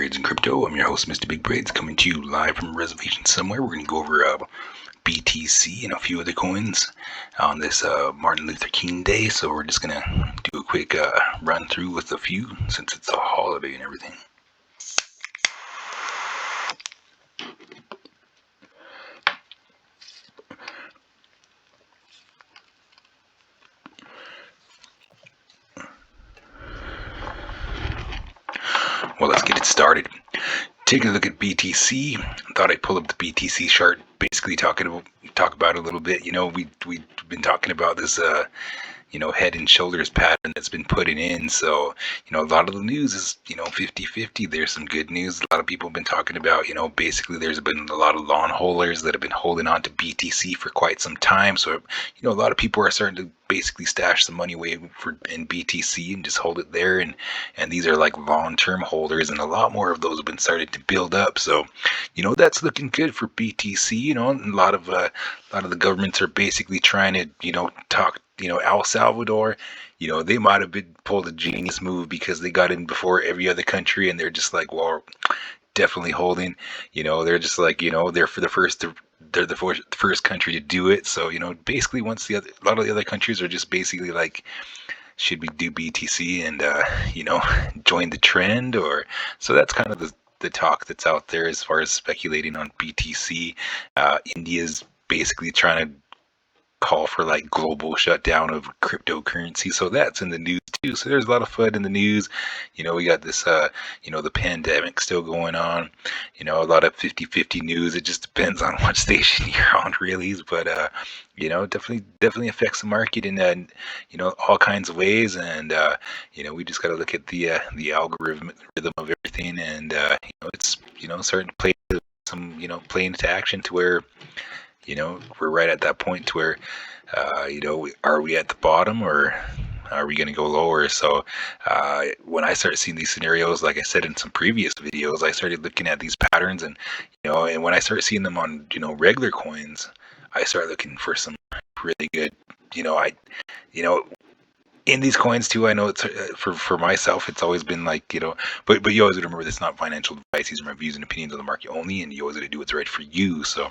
Braids and Crypto. I'm your host, Mr. Big Braids, coming to you live from a reservation somewhere. We're going to go over BTC and a few other coins on this Martin Luther King Day. So we're just going to do a quick run through with a few since it's a holiday and everything. Well, let's get it started. Taking a look at BTC, thought I'd pull up the BTC chart, basically talk about it a little bit. We've been talking about this head and shoulders pattern that's been putting in. So, a lot of the news is, 50-50. There's some good news. A lot of people have been talking about, basically there's been a lot of long holders that have been holding on to BTC for quite some time. So, a lot of people are starting to basically stash some money away in BTC and just hold it there. And these are like long-term holders, and a lot more of those have been starting to build up. So, that's looking good for BTC. And a lot of the governments are basically trying to, talk. El Salvador, they might have pulled a genius move because they got in before every other country, and they're just like, well, definitely holding. They're just like, they're the first country to do it. So, basically, once a lot of the other countries are just basically like, should we do BTC and join the trend? Or so that's kind of the talk that's out there as far as speculating on BTC. India's basically trying to call for like global shutdown of cryptocurrency, so that's in the news too. So there's a lot of FUD in the news. We got this the pandemic still going on, a lot of 50-50 news. It just depends on what station you're on, really. But definitely affects the market in all kinds of ways. And we just got to look at the algorithm of everything, and it's starting to play play into action to where we're right at that point to where, are we at the bottom, or are we going to go lower? So when I start seeing these scenarios, like I said in some previous videos, I started looking at these patterns, and and when I start seeing them on regular coins, I start looking for some really good, in these coins too. I know it's for myself, it's always been like, but you always remember this is not financial advice. These are my views and opinions on the market only, and you always got to do what's right for you. So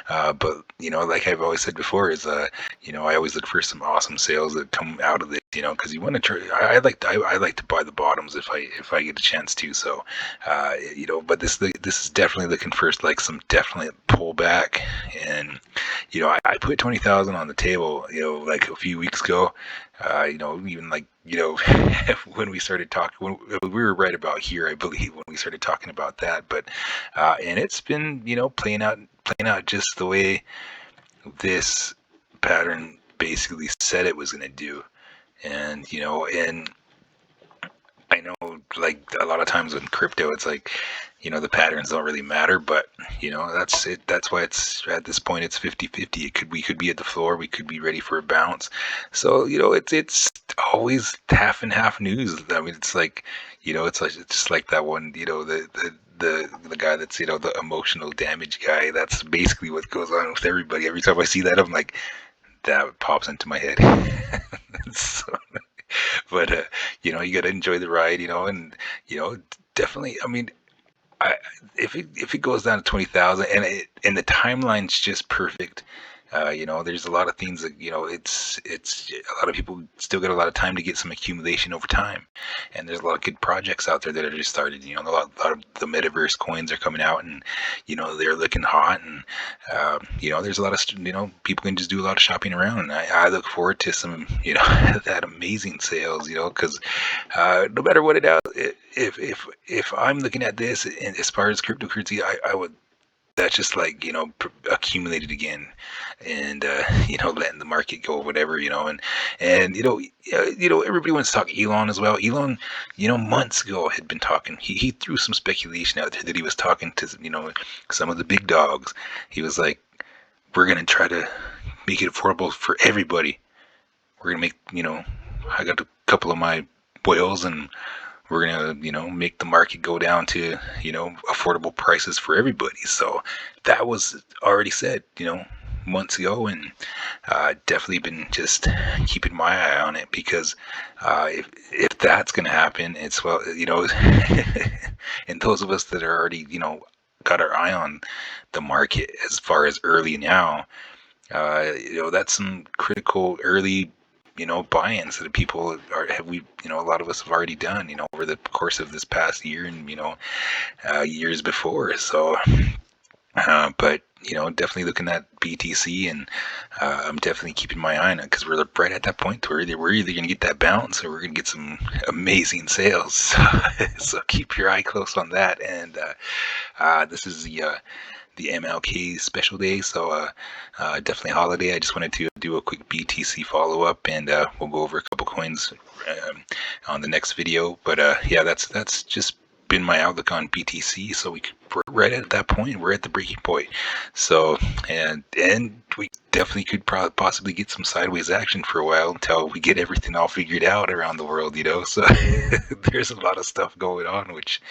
but like I've always said before, is I always look for some awesome sales that come out of this, because you want to try. I like to buy the bottoms if I get a chance to. So but this is definitely looking for like some definite pullback. And I put 20,000 on the table, like a few weeks ago. Even like, when we started talking, when we were right about here, I believe, when we started talking about that. But and it's been playing out just the way this pattern basically said it was going to do. And and I know, like, a lot of times with crypto, it's like, the patterns don't really matter, but that's it. That's why it's at this point it's 50-50. We could be at the floor, we could be ready for a bounce. So it's always half and half news. I mean, it's like it's just like that one. The guy that's the emotional damage guy. That's basically what goes on with everybody. Every time I see that, I'm like, that pops into my head. So, but you got to enjoy the ride, and definitely. I mean, if it goes down to 20,000 and the timeline's just perfect, there's a lot of things that it's a lot of people still got a lot of time to get some accumulation over time, and there's a lot of good projects out there that are just started. A lot of the metaverse coins are coming out, and they're looking hot, and there's a lot of people can just do a lot of shopping around, and I look forward to some that amazing sales, because no matter what if I'm looking at this, and as far as cryptocurrency, I would, that's just like accumulated again, and letting the market go, whatever, and everybody wants to talk Elon as well. Elon, months ago had been talking. He threw some speculation out there that he was talking to some of the big dogs. He was like, we're gonna try to make it affordable for everybody. We're gonna make I got a couple of my whales, and we're gonna make the market go down to affordable prices for everybody. So that was already said, months ago, and definitely been just keeping my eye on it, because if that's going to happen, it's, well, and those of us that are already, got our eye on the market as far as early now, that's some critical early, buy-ins that people a lot of us have already done, over the course of this past year, and years before. So, but definitely looking at BTC, and I'm definitely keeping my eye on it, because we're right at that point where we're either going to get that bounce, or we're going to get some amazing sales. So keep your eye close on that. And this is the MLK special day, so definitely a holiday. I just wanted to do a quick BTC follow-up, and we'll go over a couple coins on the next video. But yeah, that's just been my outlook on BTC. So we're right at that point. We're at the breaking point. So and we definitely could possibly get some sideways action for a while, until we get everything all figured out around the world. So there's a lot of stuff going on, which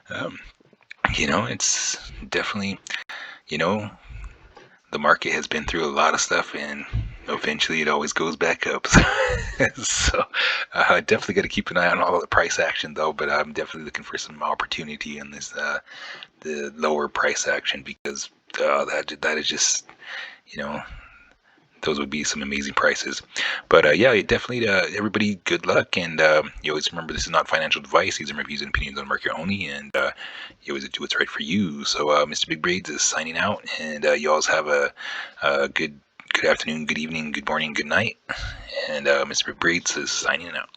um, it's definitely, the market has been through a lot of stuff, and eventually it always goes back up. So definitely got to keep an eye on all the price action, though. But I'm definitely looking for some opportunity in this, the lower price action, because that is just, those would be some amazing prices. But yeah, definitely, everybody, good luck. And you always remember, this is not financial advice. These are my views and opinions on the market only. And you always do what's right for you. So Mr. Big Braids is signing out. And you always have a good afternoon, good evening, good morning, good night. And Mr. Big Braids is signing out.